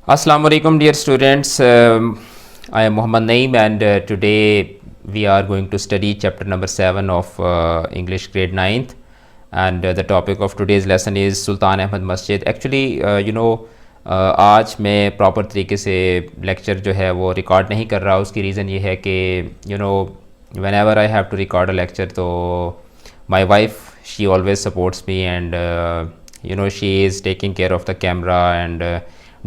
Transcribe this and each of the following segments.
Assalamu alaikum dear students. I am Muhammad Naeem and today we are going to study chapter number 7 of English grade 9th, and the topic of today's lesson is Sultan Ahmad Masjid. Actually आज मैं proper तरीके से lecture जो है वो record नहीं कर रहा. उसकी रीज़न ये है कि whenever I have to record a lecture तो my wife she always supports me and she is taking care of the camera and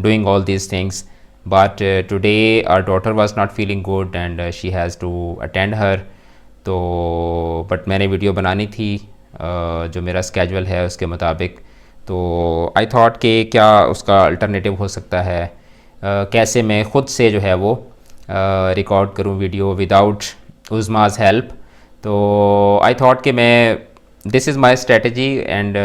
doing all these things, but today our daughter was not feeling good and she has to attend her. तो but मैंने video बनानी थी जो मेरा schedule है उसके मुताबिक. तो आई थॉट कि क्या उसका अल्टरनेटिव हो सकता है, कैसे मैं ख़ुद से जो है वो रिकॉर्ड करूँ वीडियो विदाउट उज़मा's हेल्प. तो आई थॉट कि मैं this is my strategy and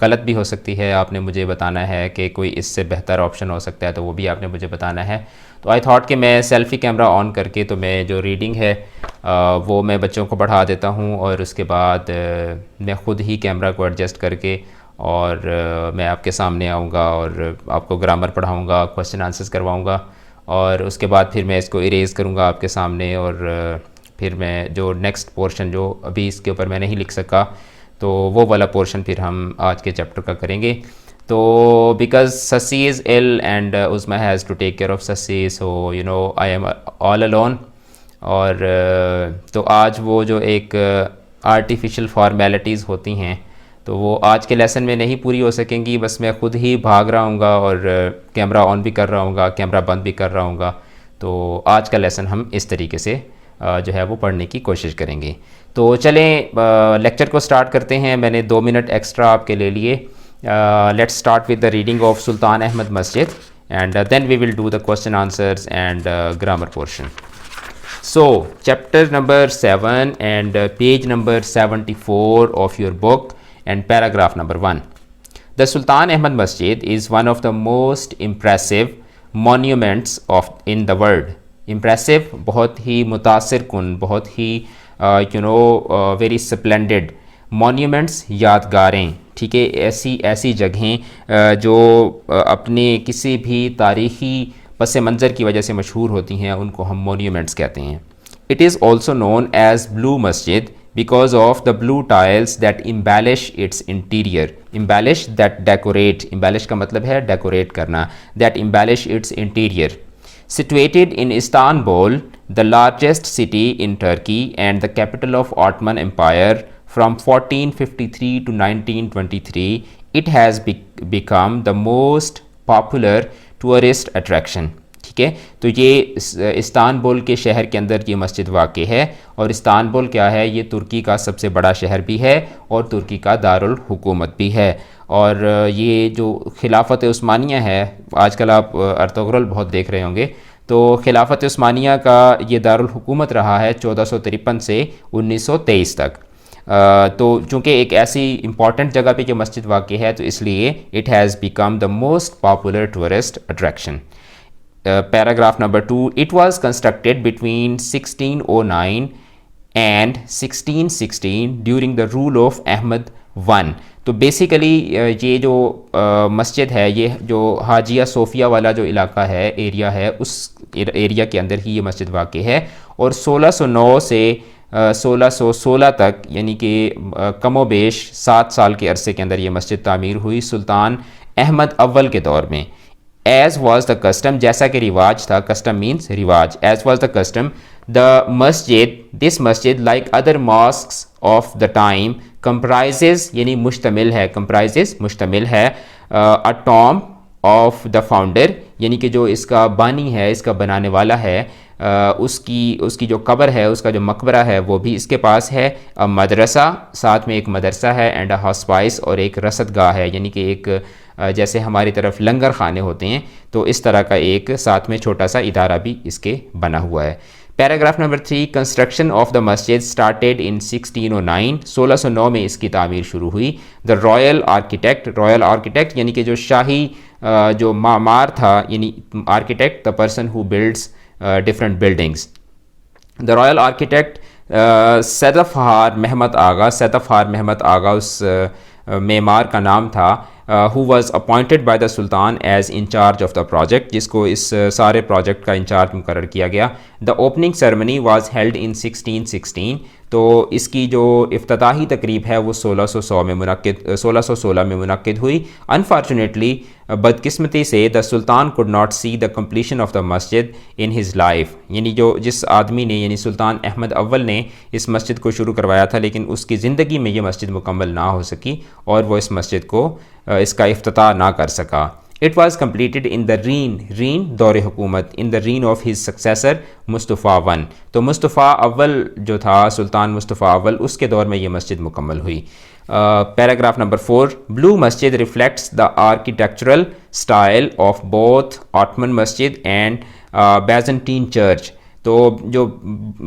गलत भी हो सकती है. आपने मुझे बताना है कि कोई इससे बेहतर ऑप्शन हो सकता है तो वो भी आपने मुझे बताना है. तो आई थॉट कि मैं सेल्फ़ी कैमरा ऑन करके तो मैं जो रीडिंग है वो मैं बच्चों को पढ़ा देता हूँ और उसके बाद मैं ख़ुद ही कैमरा को एडजस्ट करके और मैं आपके सामने आऊँगा और आपको ग्रामर पढ़ाऊँगा, क्वेश्चन आंसर्स करवाऊँगा और उसके बाद फिर मैं इसको इरेज़ करूँगा आपके सामने. और फिर मैं जो नेक्स्ट पोर्शन जो अभी इसके ऊपर मैं नहीं लिख सका तो वो वाला पोर्शन फिर हम आज के चैप्टर का करेंगे. तो because Sasi is ill and Uzma has to take care of Sasi, so I am all alone. और तो आज वो जो एक आर्टिफिशियल फॉर्मेलिटीज़ होती हैं तो वो आज के लेसन में नहीं पूरी हो सकेंगी. बस मैं ख़ुद ही भाग रहा हूँगा और कैमरा ऑन भी कर रहा हूँगा, कैमरा बंद भी कर रहा हूँगा. तो आज का लेसन हम इस तरीके से जो है वो पढ़ने की कोशिश करेंगे. तो चलें लेक्चर को स्टार्ट करते हैं. मैंने 2 मिनट एक्स्ट्रा आपके ले लिए. Let's start with the reading of Sultan Ahmed Masjid and then we will do the question answers and grammar portion. So chapter number 7 and page number 74 of your book and paragraph number 1. The Sultan Ahmad Masjid is one of the most impressive monuments of in the world. Impressive बहुत ही मुतासिर कुन, बहुत ही very splendid. Monuments यादगारें, ठीक है, ऐसी जगहें जो अपने किसी भी तारीख़ी पस मंज़र की वजह से मशहूर होती हैं उनको हम मॉन्यूमेंट्स कहते हैं. It is also known as Blue Masjid because of the blue tiles that embellish its interior. Embellish that decorate, embellish का मतलब है डेकोरेट करना, that embellish its interior. Situated in Istanbul, the largest city in Turkey and the capital of Ottoman Empire from 1453 to 1923, it has become the most popular tourist attraction. ठीक है, तो ये Istanbul के शहर के अंदर ये मस्जिद वाक़ है. और इस्तांबुल क्या है, ये तुर्की का सबसे बड़ा शहर भी है और तुर्की का दारुल हुकूमत भी है. और ये जो खिलाफत उस्मानिया है, आजकल आप अर्तुगरुल बहुत देख रहे होंगे, तो खिलाफत उस्मानिया का ये दारुल हुकूमत रहा है 1453 से 1923 तक. तो चूँकि एक ऐसी इम्पॉर्टेंट जगह पे जो मस्जिद वाक़ है तो इसलिए it has become the most popular tourist attraction. Paragraph number 2. It was constructed between 1609 and 1616 during the rule of Ahmed I. तो बेसिकली ये जो मस्जिद है, ये जो हाजिया सोफिया वाला जो इलाका है, एरिया है, उस एरिया के अंदर ही ये मस्जिद वाक़ है. और 1609 से 1616 तक यानी कि कमोबेश 7 साल के अरसे के अंदर ये मस्जिद तामीर हुई सुल्तान अहमद अव्वल के दौर में. एज़ वाज द कस्टम, जैसा कि रिवाज था, कस्टम मीन्स रिवाज, as was the custom, the मस्जिद, दिस मस्जिद like other mosques of the time comprises यानी मुश्तमिल है, कंप्राइजेज मुश्तमिल है, अ टॉम ऑफ द फाउंडर यानी कि जो इसका बानी है, इसका बनाने वाला है, उसकी जो कब्र है, उसका जो मकबरा है वो भी इसके पास है. मदरसा, साथ में एक मदरसा है, एंड अ हॉस्पाइस और एक रसदगाह है यानी कि एक जैसे हमारी तरफ लंगर खाने होते हैं तो इस तरह का एक साथ में छोटा सा इदारा भी इसके बना हुआ है. Paragraph number 3. Construction of the masjid started in 1609. 1609 में इसकी तामीर शुरू हुई. The royal architect, royal architect यानी कि जो शाही जो मामार था, यानी architect the person who builds different buildings. The royal architect Sedefkar Mehmed Agha उस मेमार का नाम था, who was appointed by the Sultan as in charge of the project, जिसको इस सारे प्रोजेक्ट का इंचार्ज मुकर्रर किया गया। The opening ceremony was held in 1616, तो इसकी जो इफ्तिताही तकरीब है वो 1616 में मुनक्किद हुई। अनफॉर्चुनेटली, बदकिस्मती से the sultan could not see the completion of the मस्जिद इन हिज़ लाइफ, यानी जिस आदमी ने यानी सुल्तान अहमद अव्वल ने इस मस्जिद को शुरू करवाया था, लेकिन उसकी ज़िंदगी में ये मस्जिद मुकम्मल ना हो सकी और वो इस मस्जिद को इसका इफ्तिताह ना कर सका। It was completed in the reign दौर हुकूमत in the reign of his successor Mustafa one, तो मुस्तफ़ा अव्वल जो था, सुल्तान मुस्तफ़ा अव्वल, उसके दौर में ये मस्जिद मुकम्मल हुई। पैराग्राफ नंबर 4, ब्लू मस्जिद reflects the architectural style of both ottoman मस्जिद एंड बैजेंटीन चर्च, तो जो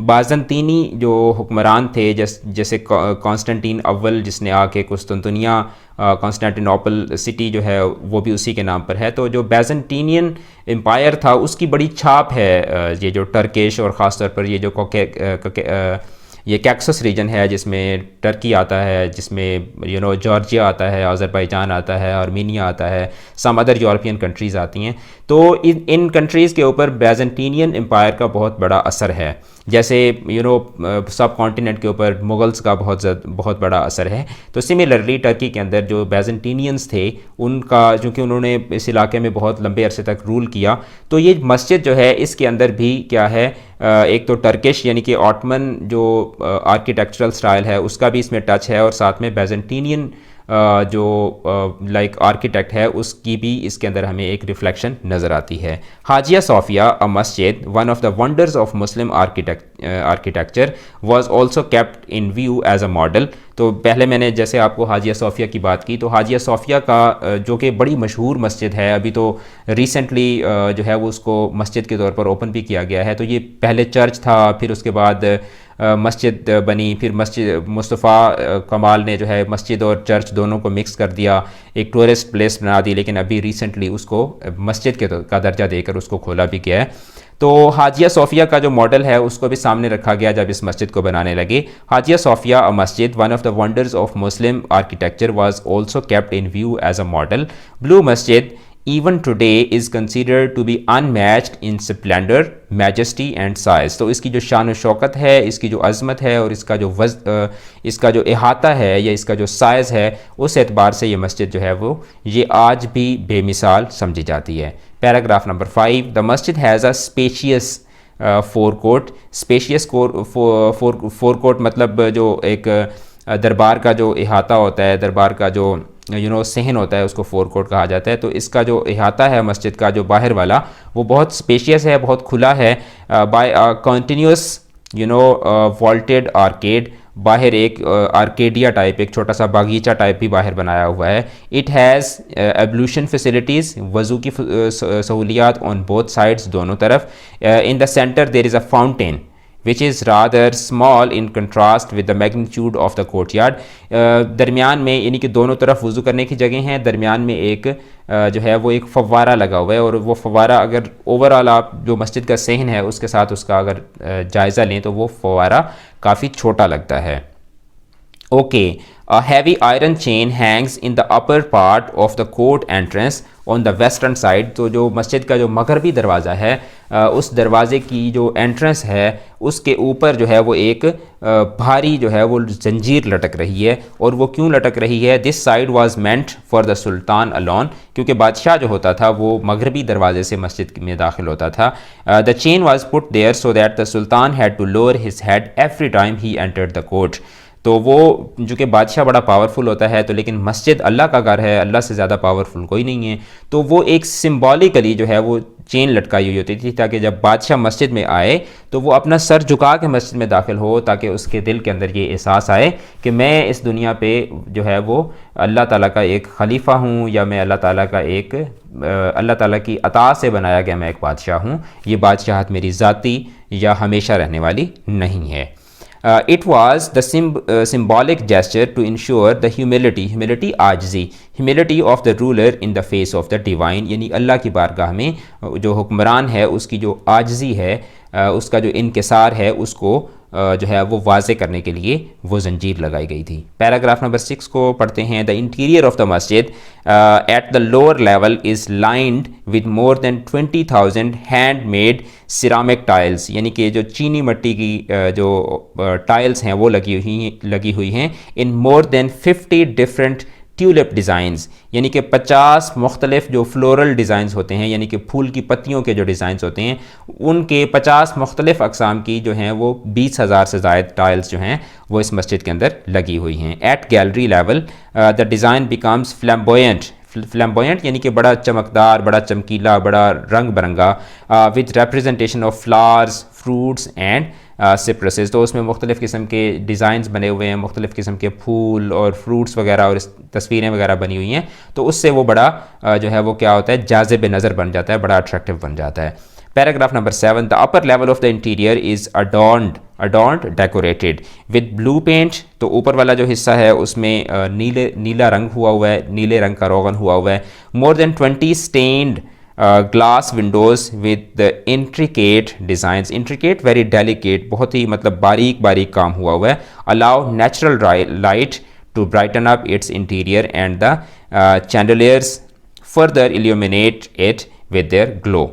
बाज़ंतीनी जो हुक्मरान थे, जैसे कॉन्स्टेंटीन अव्वल जिसने आके कुस्तुनतुनिया कॉन्स्टेंटिनोपल सिटी जो है वो भी उसी के नाम पर है, तो जो बैजेंटीनियन एम्पायर था उसकी बड़ी छाप है ये जो टर्किश और ख़ास तौर पर ये जो ये कैक्सस रीजन है जिसमें टर्की आता है, जिसमें जॉर्जिया आता है, अज़रबैजान आता है, आर्मीनिया आता है, सम अदर यूरोपियन कंट्रीज़ आती हैं, तो इन कंट्रीज़ के ऊपर बैजेंटीनियन एम्पायर का बहुत बड़ा असर है। जैसे सब कॉन्टिनेंट के ऊपर मुगल्स का बहुत बड़ा असर है, तो सिमिलरली टर्की के अंदर जो बैजेंटीनियंस थे उनका, चूँकि उन्होंने इस इलाके में बहुत लंबे अरसे तक रूल किया, तो ये मस्जिद जो है इसके अंदर भी क्या है, एक तो टर्किश यानी कि ऑटमन जो आर्किटेक्चरल स्टाइल है उसका भी इसमें टच है, और साथ में बैजेंटीनियन जो लाइक आर्किटेक्ट है उसकी भी इसके अंदर हमें एक रिफ्लेक्शन नज़र आती है। हाजिया Sophia a masjid, one of the wonders of Muslim architecture, was also kept in view as a model, तो पहले मैंने जैसे आपको हाजिया सोफिया की बात की, तो हाजिया सोफिया का जो कि बड़ी मशहूर मस्जिद है, अभी तो रिसेंटली जो है वो उसको मस्जिद के तौर पर ओपन भी किया गया है, तो ये पहले चर्च था, फिर उसके बाद मस्जिद बनी, फिर मस्जिद मुस्तफ़ा कमाल ने जो है मस्जिद और चर्च दोनों को मिक्स कर दिया, एक टूरिस्ट प्लेस बना दी, लेकिन अभी रिसेंटली उसको मस्जिद का दर्जा देकर उसको खोला भी गया है। तो हाजिया सोफिया का जो मॉडल है उसको भी सामने रखा गया जब इस मस्जिद को बनाने लगे। हाजिया Sophia a masjid, one of the wonders of Muslim architecture, was also kept in view as a model. Blue masjid even today is considered to be unmatched in splendor, majesty and size, तो इसकी जो शान व शौकत है, इसकी जो अज़मत है और इसका जो इहाता है या इसका जो साइज़ है, उस एतबार से ये मस्जिद जो है वो ये आज भी बेमिसाल समझी जाती है। पैराग्राफ नंबर 5, द मस्जिद has a spacious four court. Spacious four court मतलब जो एक दरबार का जो इहाता होता है, दरबार का जो सहन होता है, उसको फोर कोर्ट कहा जाता है। तो इसका जो इहाता है मस्जिद का जो बाहर वाला, वो बहुत स्पेशियस है, बहुत खुला है। बाय कॉन्टीन्यूस वॉल्टेड आर्केड, बाहर एक आर्केडिया टाइप, एक छोटा सा बागीचा टाइप भी बाहर बनाया हुआ है। इट हैज़ एब्लूशन फैसिलिटीज़, वज़ू की सहूलियात ऑन बोथ साइड्स, दोनों तरफ। In the centre there is a fountain which is rather small in contrast with the magnitude of the courtyard। दरमियान में यानी कि दोनों तरफ वज़ू करने की जगह हैं, दरमियान में एक जो है वो एक फव्वारा लगा हुआ है, और वो फव्वारा अगर ओवरऑल आप जो मस्जिद का सहन है उसके साथ उसका अगर जायज़ा लें तो वो फव्वारा काफ़ी छोटा लगता है। Okay, a heavy iron chain hangs in the upper part of the court entrance on the western side। तो जो मस्जिद का जो मगरबी दरवाज़ा है, उस दरवाज़े की जो एंट्रेंस है उसके ऊपर जो है वो एक भारी जो है वो जंजीर लटक रही है। और वो क्यों लटक रही है? This side was meant for the sultan alone, क्योंकि बादशाह जो होता था वो मगरबी दरवाजे से मस्जिद में दाखिल होता था। The chain was put there so that the sultan had to lower his head every time he entered the court. तो वो जो कि बादशाह बड़ा पावरफुल होता है, तो लेकिन मस्जिद अल्लाह का घर है, अल्लाह से ज़्यादा पावरफुल कोई नहीं है, तो वो एक सिम्बॉलिकली जो है वो चेन लटकाई हुई होती थी ताकि जब बादशाह मस्जिद में आए तो वो अपना सर झुका के मस्जिद में दाखिल हो, ताकि उसके दिल के अंदर ये एहसास आए कि मैं इस दुनिया पे जो है वो अल्लाह ताला का एक खलीफा हूँ, या मैं अल्लाह ताला की अता से बनाया गया मैं एक बादशाह हूँ। ये बादशाहत मेरी ज़ाती या हमेशा रहने वाली नहीं है। It was the symbolic gesture to ensure the humility आजजी, humility of the ruler in the face of the divine, यानी अल्लाह की बारगाह में जो हुक्मरान है उसकी जो आजजी है, उसका जो इनकिसार है उसको जो है वो वाजे करने के लिए वो जंजीर लगाई गई थी। पैराग्राफ नंबर 6 को पढ़ते हैं। द इंटीरियर ऑफ द मस्जिद at the lower level is lined with more than 20,000 hand made ceramic tiles, यानी कि जो चीनी मिट्टी की जो टाइल्स हैं वो लगी हुई हैं in more than 50 different tulip designs, यानी कि 50 मुख्तलिफ जो फ्लोरल डिज़ाइंस होते हैं, यानी कि फूल की पत्तियों के जो डिज़ाइंस होते हैं उनके 50 मुख्तलिफ अक़साम की जो हैं वो 20,000 से ज़ायद टाइल्स जो हैं वो इस मस्जिद के अंदर लगी हुई हैं। At gallery level the design becomes flamboyant यानी कि बड़ा चमकदार, बड़ा चमकीला, बड़ा रंग बिरंगा, with representation of flowers, fruits and cypresses. तो उसमें मुख्तलिफ़ किस्म के डिज़ाइंस बने हुए हैं, मुख्तलिफ़ किस्म के फूल और फ्रूट्स वगैरह और तस्वीरें वगैरह बनी हुई हैं, तो उससे वो बड़ा जो है वो क्या होता है, जाज़िब नज़र बन जाता है, बड़ा अट्रैक्टिव बन जाता है। Paragraph number 7, the upper level of the interior is adorned decorated with blue paint. तो ऊपर वाला जो हिस्सा है उसमें नीला रंग हुआ है, नीले रंग का रोगन हुआ है। More than 20 stained glass windows with the intricate designs, intricate very delicate, बहुत ही मतलब बारीक बारीक काम हुआ है। Allow natural light to brighten up its interior and the chandeliers further illuminate it with their glow.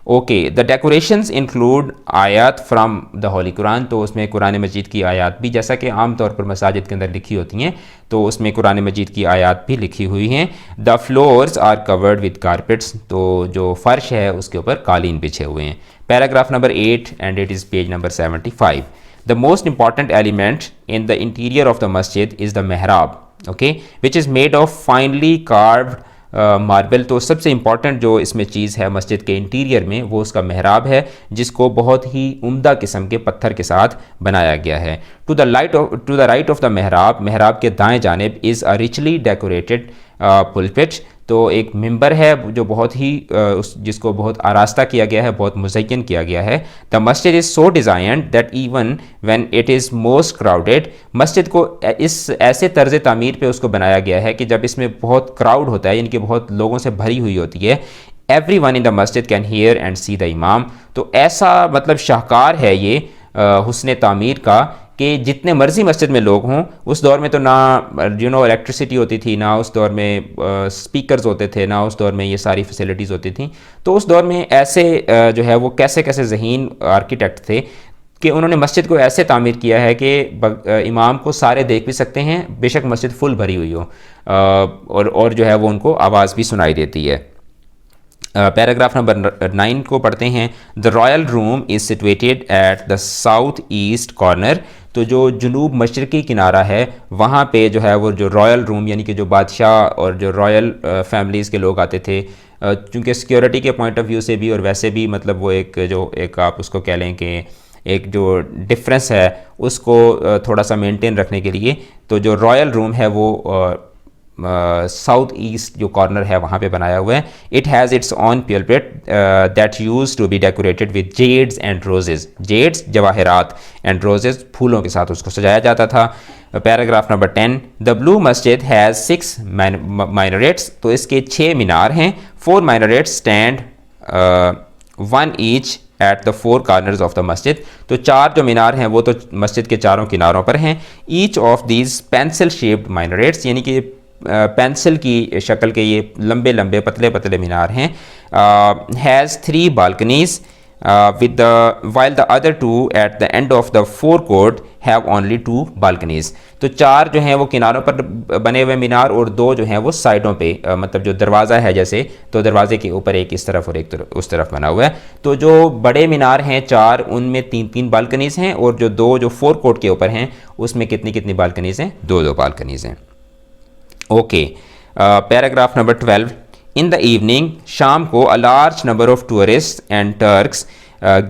Okay, the decorations include आयात from the holy Quran. तो उसमें कुरान मजीद की आयात भी, जैसा कि आम तौर पर मसाजिद के अंदर लिखी होती हैं, तो उसमें कुरान मजीद की आयात भी लिखी हुई हैं। The floors are covered with carpets, तो जो फ़र्श है उसके ऊपर कालीन बिछे हुए हैं। Paragraph number 8 and it is page number 75। The most important element in the interior of the masjid is the मेहराब, okay, which is made of finally carved marble. तो सबसे इंपॉर्टेंट जो इसमें चीज़ है मस्जिद के इंटीरियर में वो उसका मेहराब है, जिसको बहुत ही उम्दा किस्म के पत्थर के साथ बनाया गया है। To the right of the mihrab के दाएं जानिब is a richly decorated pulpit. तो एक मिंबर है जो बहुत ही जिसको बहुत आरास्ता किया गया है, बहुत मुज़य्यन किया गया है। The masjid is so designed that even when it is most crowded, मस्जिद को इस ऐसे तर्ज तामीर पे उसको बनाया गया है कि जब इसमें बहुत क्राउड होता है, यानी कि बहुत लोगों से भरी हुई होती है, एवरी वन इन द मस्जिद can hear and see the इमाम। तो ऐसा मतलब शाहकार है ये हुस्न तामीर का कि जितने मर्जी मस्जिद में लोग हों, उस दौर में तो ना इलेक्ट्रिसिटी होती थी, ना उस दौर में स्पीकर्स होते थे, ना उस दौर में ये सारी फैसिलिटीज़ होती थी। तो उस दौर में ऐसे जो है वो कैसे कैसे ज़हीन आर्किटेक्ट थे कि उन्होंने मस्जिद को ऐसे तामीर किया है कि इमाम को सारे देख भी सकते हैं, बेशक मस्जिद फुल भरी हुई हो, और जो है वो उनको आवाज़ भी सुनाई देती है। पैराग्राफ नंबर 9 को पढ़ते हैं। The royal room is situated at the south east corner. तो जो जनूब मशरक़ी किनारा है वहाँ पे जो है वो जो रॉयल रूम, यानी कि जो बादशाह और जो रॉयल फैमिलीज़ के लोग आते थे, चूँकि सिक्योरिटी के पॉइंट ऑफ व्यू से भी और वैसे भी मतलब वो एक आप उसको कह लें कि एक जो डिफरेंस है उसको थोड़ा सा मेंटेन रखने के लिए, तो जो रॉयल रूम है वो साउथ ईस्ट जो कॉर्नर है वहाँ पे बनाया हुआ है। It has its own pulpit that use to be decorated with jades and roses, jades जवाहरात एंड रोजेज फूलों के साथ उसको सजाया जाता था। Paragraph number 10, the Blue Masjid has 6 minarets. तो इसके 6 मीनार हैं। 4 minarets stand 1 each at the 4 corners of the masjid. तो 4 जो मीनार हैं वो तो मस्जिद के चारों किनारों पर हैं। Each of these pencil shaped minarets, यानी कि पेंसिल की शक्ल के ये लंबे लंबे पतले पतले मीनार हैं। Has 3 balconies with the while the other 2 at the end of the 4 court have only 2 balconies. तो 4 जो हैं वो किनारों पर बने हुए मीनार और 2 जो हैं वो साइडों पे, मतलब जो दरवाज़ा है जैसे, तो दरवाजे के ऊपर एक इस तरफ और एक उस तरफ बना हुआ है। तो जो बड़े मीनार हैं 4, उनमें 3-3 बालकनीज हैं, और जो 2 जो 4 कोर्ट के ऊपर हैं उसमें कितनी बालकनीज हैं? 2-2 बालकनीज हैं। Okay, paragraph number 12, in the evening, शाम को, a large number of tourist and Turks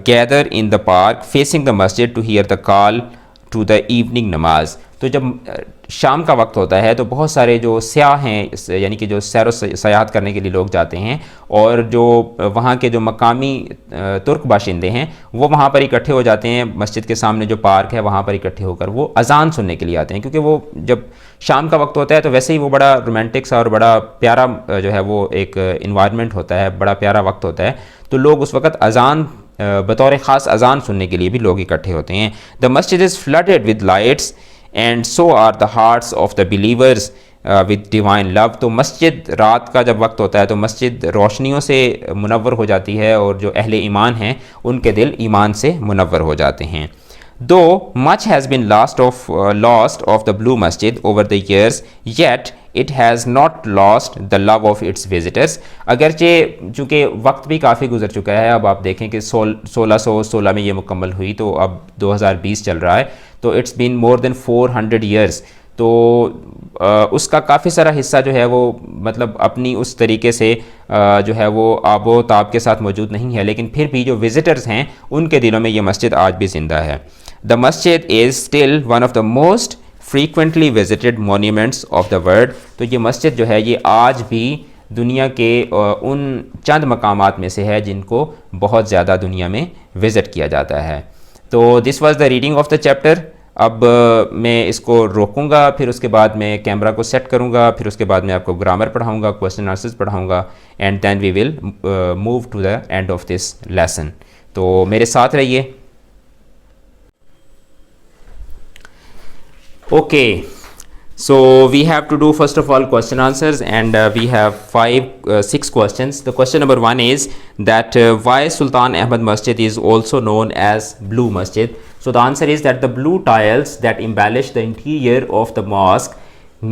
gather in the park facing the masjid to hear the call to the evening namaz. तो जब शाम का वक्त होता है तो बहुत सारे जो सयाह हैं, यानी कि जो सैर सयाहत करने के लिए लोग जाते हैं, और जो वहाँ के जो मकामी तुर्क बाशिंदे हैं वो वहाँ पर इकट्ठे हो जाते हैं। मस्जिद के सामने जो पार्क है वहाँ पर इकट्ठे होकर वो अजान सुनने के लिए आते हैं, क्योंकि वो जब शाम का वक्त होता है तो वैसे ही वो बड़ा रोमांटिक सा और बड़ा प्यारा जो है वो एक इन्वायरमेंट होता है, बड़ा प्यारा वक्त होता है। तो लोग उस वक्त अजान बतौर ख़ास अजान सुनने के लिए भी लोग इकट्ठे होते हैं। The masjid is flooded with lights and so are the hearts of the believers with divine love. तो मस्जिद रात का जब वक्त होता है तो मस्जिद रोशनियों से मुनव्वर हो जाती है और जो अहले ईमान हैं उनके दिल ईमान से मुनव्वर हो जाते हैं। Though much has been lost of the Blue Masjid over the years yet it has not lost the love of its visitors. अगरचे चूँकि वक्त भी काफ़ी गुजर चुका है, अब आप देखें कि 1616 में ये मुकम्मल हुई तो अब 2020 चल रहा है, तो it's been more than 400 years. तो उसका काफ़ी सारा हिस्सा जो है वो मतलब अपनी उस तरीके से जो है वो आबो ताब के साथ मौजूद नहीं है, लेकिन फिर भी जो विज़िटर्स हैं उनके दिलों में ये मस्जिद आज भी ज़िंदा है। The masjid is still one of the most frequently visited monuments of the world. तो ये मस्जिद जो है ये आज भी दुनिया के उन चंद मकामात में से है जिनको बहुत ज़्यादा दुनिया में विज़िट किया जाता है। तो this was the reading of the chapter. अब मैं इसको रोकूंगा, फिर उसके बाद मैं कैमरा को सेट करूंगा, फिर उसके बाद मैं आपको ग्रामर पढ़ाऊंगा, क्वेश्चन आंसर्स पढ़ाऊंगा and then we will move to the end of this lesson. तो मेरे साथ रहिए। Okay, so we have to do first of all question answers and we have 6 questions. The question number 1 is that why Sultan Ahmad Masjid is also known as Blue Masjid. So the answer is that the blue tiles that embellish the interior of the mosque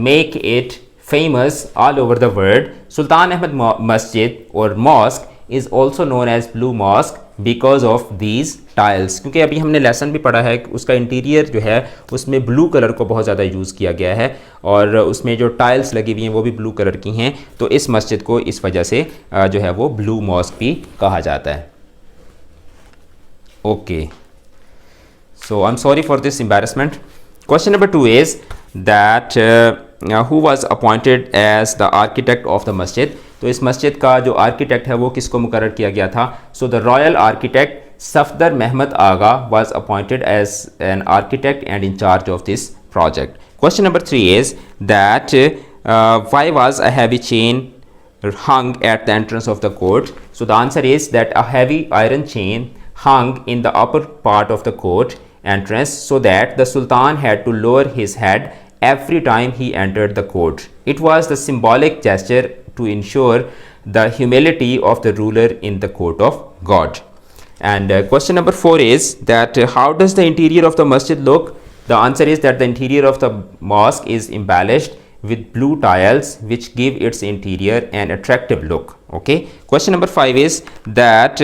make it famous all over the world. Sultan Ahmad Masjid or mosque is also known as Blue Mosque because of these tiles. क्योंकि अभी हमने lesson भी पढ़ा है कि उसका interior जो है उसमें ब्लू कलर को बहुत ज़्यादा यूज़ किया गया है और उसमें जो टाइल्स लगी हुई हैं वो भी ब्लू कलर की हैं, तो इस मस्जिद को इस वजह से जो है वो ब्लू मॉस्क भी कहा जाता है। Okay, so I am sorry for this embarrassment. Question number 2 is that who was appointed as the architect of the masjid. तो इस मस्जिद का जो आर्किटेक्ट है वो किसको मुकर्रर किया गया था। So the royal architect Safdar Mehmed Agha was appointed as an architect and in charge of this project. Question number 3 is that why was a heavy chain hung at the entrance of the court. So the answer is that a heavy iron chain hung in the upper part of the court entrance so that the Sultan had to lower his head every time he entered the court. It was the symbolic gesture to ensure the humility of the ruler in the court of God. And question number 4 is that how does the interior of the masjid look? The answer is that the interior of the mosque is embellished with blue tiles which give its interior an attractive look. Okay. Question number 5 is that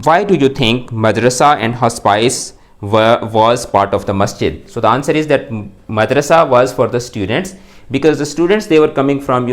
why do you think madrasa and hospice was part of the masjid? So the answer is that madrasa was for the students because the students they were coming from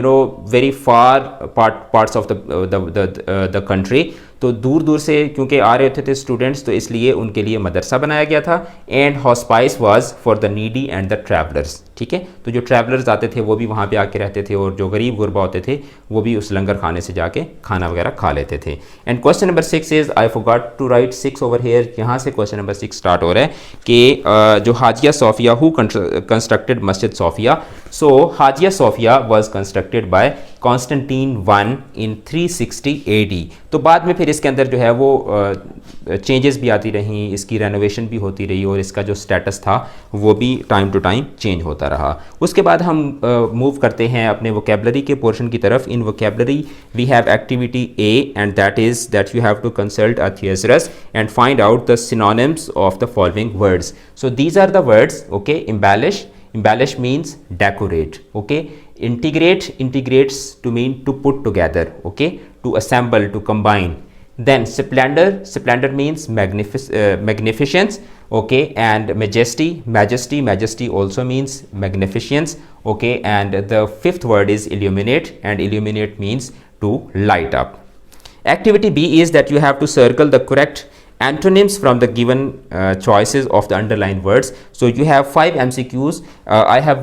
very far parts of the country. तो दूर दूर से क्योंकि आ रहे होते थे students, तो इसलिए उनके लिए मदरसा बनाया गया था। And hospice was for the needy and the travellers. ठीक है, तो जो ट्रैवलर्स आते थे वो भी वहाँ पे आके रहते थे और जो गरीब गुरबा होते थे वो भी उस लंगर खाने से जाके खाना वगैरह खा लेते थे। And question number 6 is I forgot to write 6 over here. यहाँ से क्वेश्चन नंबर 6 स्टार्ट हो रहा है कि जो Hagia Sophia who constructed Masjid Sophia. So Hagia Sophia was constructed by Constantine I in 360 AD। तो बाद में फिर इसके अंदर जो है वो चेंजेस भी आती रहीं, इसकी रेनोवेशन भी होती रही और इसका जो स्टेटस था वो भी टाइम टू टाइम चेंज होता रहा। उसके बाद हम मूव करते हैं अपने वोकेबलरी के पोर्शन की तरफ। In vocabulary we have activity A and that is that you have to consult a thesaurus and find out the synonyms of the following words. So these are the words. Okay, embellish means decorate. Okay, integrates to mean to put together. Okay, to assemble, to combine. Then splendor means magnificence. Okay, and majesty also means magnificence. Okay, and the 5th word is illuminate, and illuminate means to light up. Activity B is that you have to circle the correct antonyms from the given choices of the underlined words. So you have 5 MCQs. I have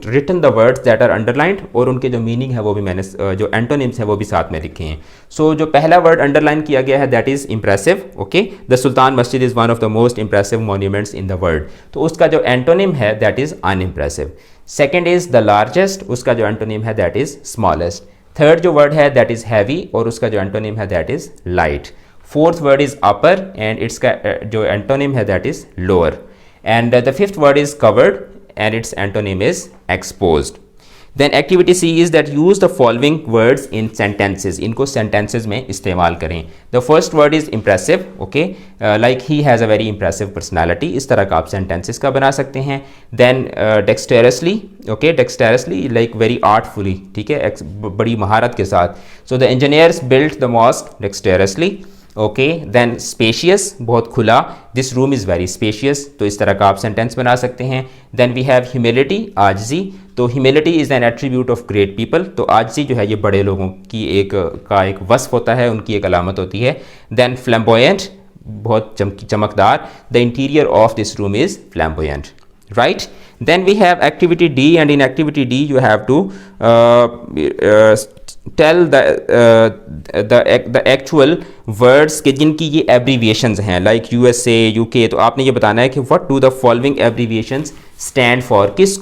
written the words that are underlined और उनके जो meaning है वो भी मैंने जो antonyms है वो भी साथ में लिखे हैं। सो जो पहला वर्ड अंडरलाइन किया गया है that is impressive. Okay, the Sultan Masjid is one of the most impressive monuments in the world. तो उसका जो एंटोनिम है that is unimpressive. Second is the largest, उसका जो एंटोनिम है दैट इज़ स्मॉलेस्ट। थर्ड जो वर्ड है दैट इज़ हैवी और उसका जो एंटोनिम है that is light. Fourth word is upper and its का जो एंटोनिम है that is lower, and the fifth word is covered and its antonym is exposed. Then activity C is that use the following words in sentences. इनको sentences में इस्तेमाल करें. The first word is impressive. Okay, like he has a very impressive personality. इस तरह का आप sentences का बना सकते हैं. Then dexterously. Okay, dexterously like very artfully. ठीक है, बड़ी महारत के साथ. So the engineers built the mosque dexterously. Okay, then spacious, बहुत खुला. This room is very spacious. तो इस तरह का आप सेंटेंस बना सकते हैं. देन वी हैव ह्यूमिलिटी, आजिज़ी. तो humility is an attribute of great people. तो आजिज़ी जो है ये बड़े लोगों की एक वस्फ होता है, उनकी एक अलामत होती है. देन फ्लैम्बोयेंट, बहुत चमकदार. The interior of this room is flamboyant. Right. Then we have activity D, and in activity D you have to tell the actual words के जिनकी ये abbreviations हैं, like USA, UK. तो आपने ये बताना है कि what do the following abbreviations stand for. किस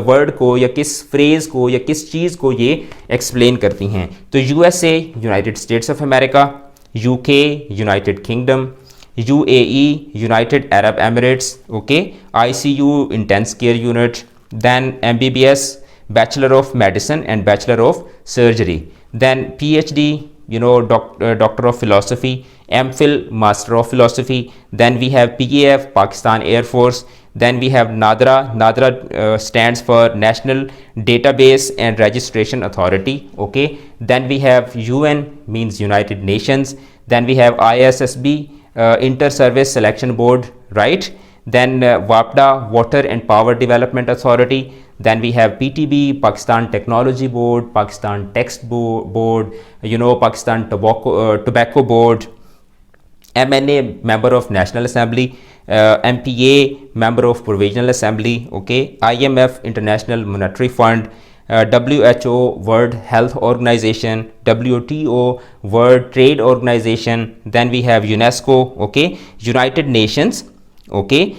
word को या किस phrase को या किस चीज़ को ये explain करती हैं. तो USA United States of America, UK United Kingdom, UAE United Arab Emirates. Okay, ICU intense care unit. Then MBBS Bachelor of Medicine and Bachelor of Surgery. Then PhD, Doctor of Philosophy. MPhil Master of Philosophy. Then we have PAF Pakistan Air Force. Then we have NADRA. NADRA stands for National Database and Registration Authority. Okay. Then we have UN, means United Nations. Then we have ISSB, Inter-Service Selection Board, right? Then WAPDA, Water and Power Development Authority. Then we have PTB, Pakistan Technology Board, Pakistan Text Board, Pakistan Tobacco Board. MNA, Member of National Assembly. MPA, Member of Provisional Assembly. Okay. IMF, International Monetary Fund. WHO, World Health Organization. WTO, World Trade Organization. Then we have UNESCO. Okay. United Nations. Okay.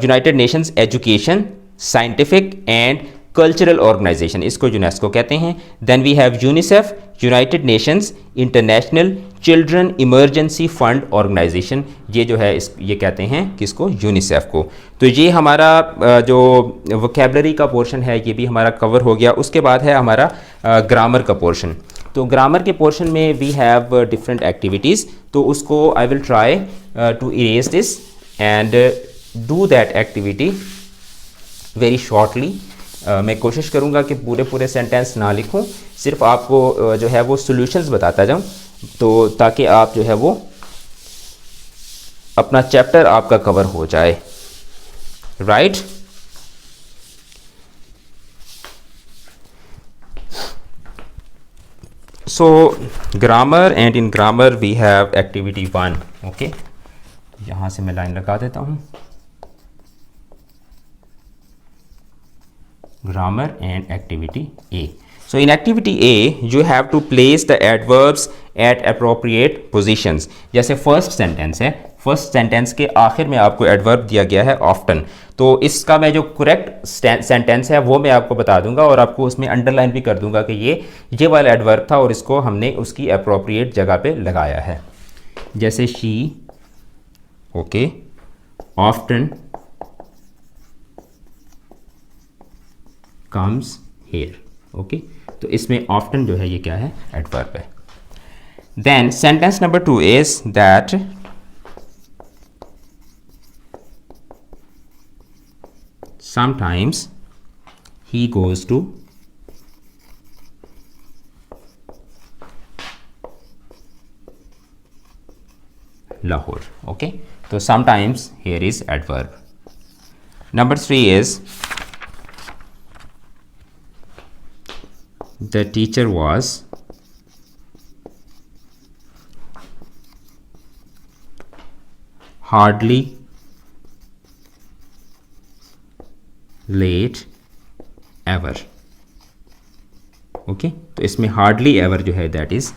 United Nations Education, Scientific and Cultural Organization, इसको UNESCO कहते हैं. Then we have UNICEF, United Nations International Children Emergency Fund Organization. ये जो है ये कहते हैं किसको, यूनिसेफ को. तो ये हमारा जो वोकेबलरी का पोर्शन है ये भी हमारा कवर हो गया. उसके बाद है हमारा ग्रामर का पोर्शन. तो ग्रामर के पोर्शन में वी हैव डिफरेंट एक्टिविटीज़. तो उसको I will try to erase this and do that activity very shortly. मैं कोशिश करूँगा कि पूरे सेंटेंस ना लिखूँ, सिर्फ आपको जो है वो सॉल्यूशंस बताता जाऊँ, तो ताकि आप जो है वो अपना चैप्टर आपका कवर हो जाए. Right. So grammar, and in grammar we have activity 1. Okay, यहाँ से मैं लाइन लगा देता हूँ. Grammar and activity A. So in activity A you have to place the adverbs at appropriate positions. जैसे first sentence है, first sentence के आखिर में आपको adverb दिया गया है often. तो इसका मैं जो correct sentence है वो मैं आपको बता दूंगा और आपको उसमें underline भी कर दूंगा कि ये वाला adverb था और इसको हमने उसकी appropriate जगह पे लगाया है. जैसे she, okay, often comes here. Okay, तो इसमें often जो है ये क्या है, एडवर्ब है. Then sentence number 2 is that sometimes he goes to Lahore. Okay, so sometimes here is adverb. Number 3 is the teacher was hardly late ever. Okay, तो इसमें hardly ever जो है that is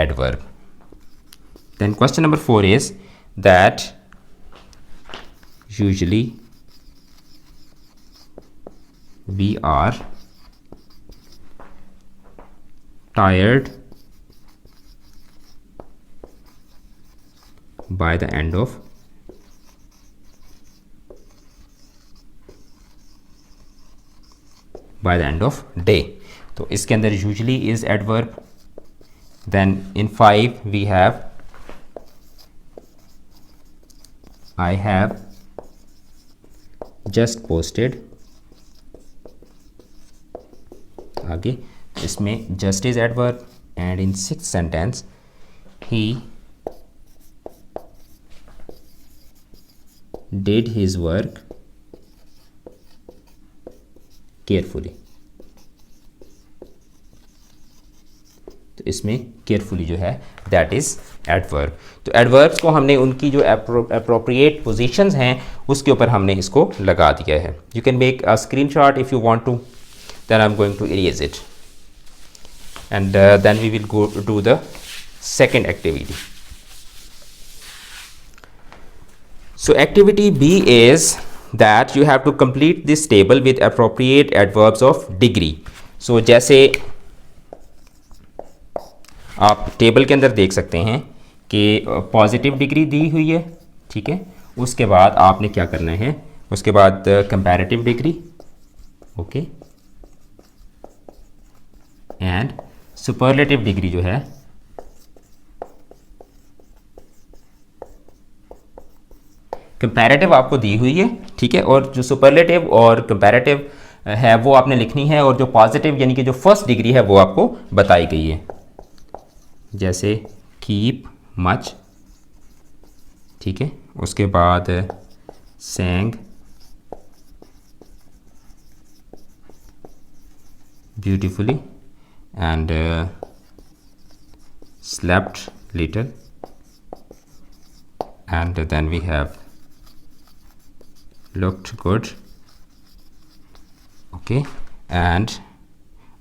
adverb. Then question number 4 is that usually we are tired by the end of day. तो इसके अंदर usually is adverb. Then in 5 we have I have just posted. आगे इसमें just is adverb. And in 6th sentence he did his work carefully. तो इसमें carefully जो है that is adverb. तो एडवर्ब्स को हमने उनकी जो अप्रोप्रिएट पोजीशंस हैं उसके ऊपर हमने इसको लगा दिया है. You can make a screenshot if you want to, then I am going to erase it and then we will go to the second activity. So activity B is that you have to complete this table with appropriate adverbs of degree. So जैसे आप table के अंदर देख सकते हैं कि positive degree दी हुई है, ठीक है. उसके बाद आपने क्या करना है, उसके बाद comparative degree, okay, and superlative degree जो है कंपैरेटिव आपको दी हुई है, ठीक है. और जो सुपरलेटिव और कंपैरेटिव है वो आपने लिखनी है, और जो पॉजिटिव यानी कि जो फर्स्ट डिग्री है वो आपको बताई गई है. जैसे कीप मच, ठीक है. उसके बाद Seng beautifully and slept little, and then we have looked good, okay, and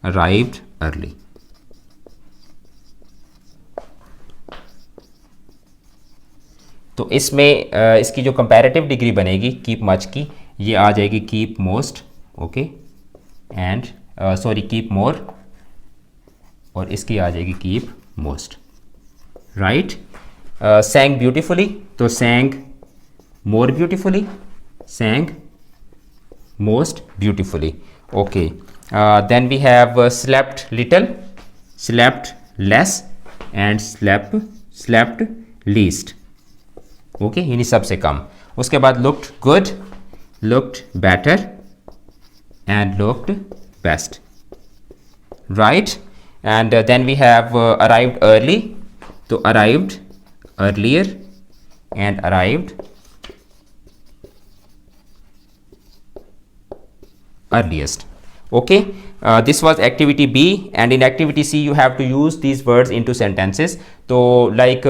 arrived early. तो इसमें इसकी जो कंपैरेटिव डिग्री बनेगी कीप मच की, ये आ जाएगी keep most, okay, and sorry keep more, और इसकी आ जाएगी keep most, right. Sang beautifully, तो sang more beautifully, sang most beautifully, okay. Then we have slept little, slept less, and slept least, okay, यानी सबसे कम. उसके बाद looked good, looked better, and looked best, right. And then we have arrived early, so arrived earlier and arrived earliest, okay. This was activity B, and in activity C you have to use these words into sentences. So like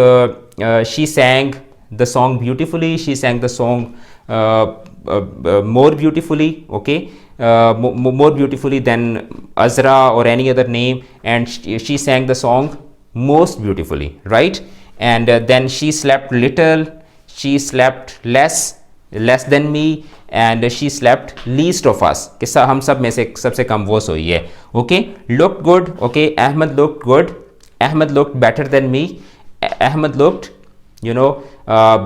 she sang the song beautifully, she sang the song more beautifully, okay, more beautifully than Azra or any other name, and she sang the song most beautifully, right. And then she slept little, she slept less than me, and she slept least of us, कि हम सब में से सबसे कम वो सोई है, okay. Looked good, okay, Ahmed looked good, Ahmed looked better than me, Ahmed looked, you know,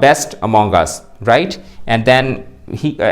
best among us, right. And then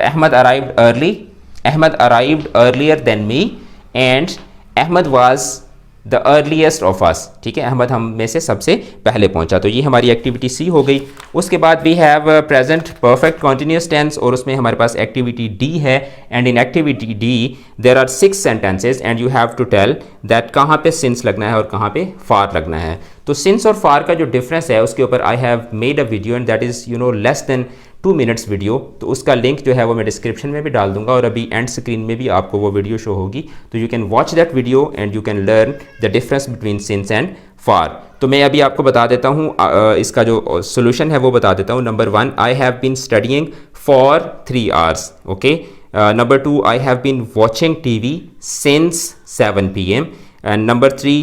Ahmed arrived early, Ahmed arrived earlier than me, and Ahmed was the earliest of us, ठीक है. अहमद हम में से सबसे पहले पहुंचा. तो ये हमारी एक्टिविटी सी हो गई. उसके बाद we have present perfect continuous tense, और उसमें हमारे पास एक्टिविटी डी है. And in activity D there are 6 sentences, and you have to tell that कहाँ पे सिंस लगना है और कहाँ पे फार लगना है. तो सिंस और फार का जो डिफरेंस है उसके ऊपर I have made a video, and that is you know less than 2 minutes video. तो उसका लिंक जो है वो मैं डिस्क्रिप्शन में भी डाल दूंगा, और अभी एंड स्क्रीन में भी आपको वो वीडियो शो होगी. तो you can watch that video and you can learn the difference between since and far. तो मैं अभी आपको बता देता हूँ इसका जो सोल्यूशन है वो बता देता हूँ. Number 1, I have been studying for 3 hours, okay. Number 2, I have been watching TV since 7 PM. And number 3,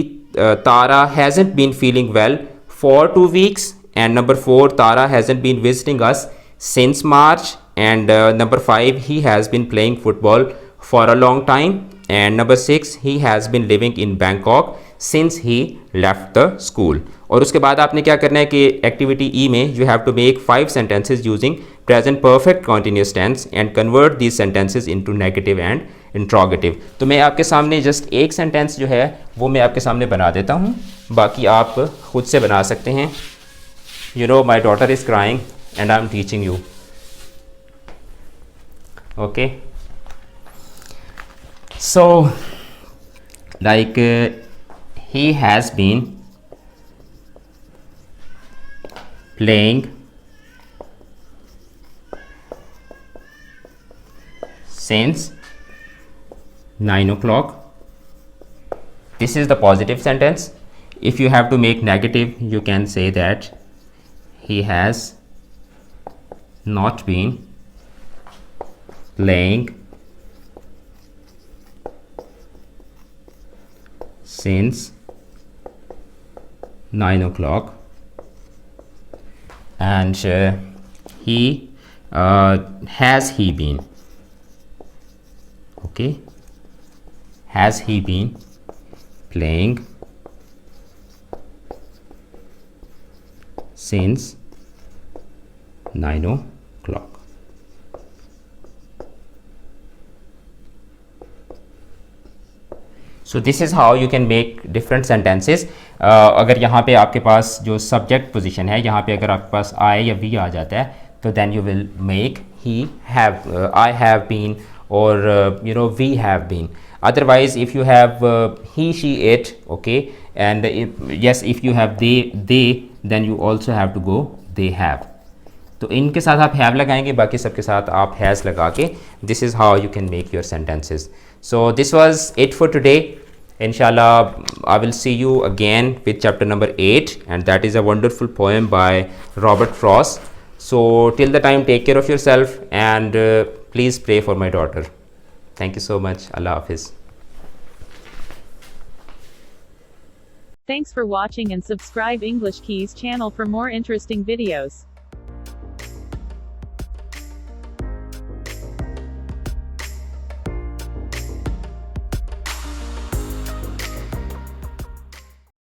Tara hasn't been feeling well for 2 weeks. And number 4, Tara hasn't been visiting us since March. And number 5, he has been playing football for a long time. And number 6 he has been living in Bangkok since he left the school. और उसके बाद आपने क्या करना है कि activity E में you have to make 5 sentences using present perfect continuous tense and convert these sentences into negative and interrogative. तो मैं आपके सामने जस्ट एक सेंटेंस जो है वो मैं आपके सामने बना देता हूँ, बाकी आप खुद से बना सकते हैं। You know my daughter is crying and I am teaching you. Okay, so like he has been playing since 9 o'clock. This is the positive sentence. If you have to make negative, you can say that he has not been playing since 9 o'clock, and he has he been, okay, has he been playing since 9 o'clock. So this is how you can make different sentences. अगर यहाँ पे आपके पास जो subject position है, यहाँ पे अगर आपके पास आई या वी आ जाता है तो then you will make he have, I have been, और you know we have been. Otherwise if you have he she it, okay, and yes if you have they then you also have to go they have. तो इनके साथ आप have लगाएंगे, बाकी सबके साथ आप हैज़ लगा के, this is how you can make your sentences. So this was it for today. Inshallah, I will see you again with chapter number 8, and that is a wonderful poem by Robert Frost. So till the time, take care of yourself, and please pray for my daughter. Thank you so much. Allah Hafiz. Thanks for watching, and subscribe English Keys channel for more interesting videos.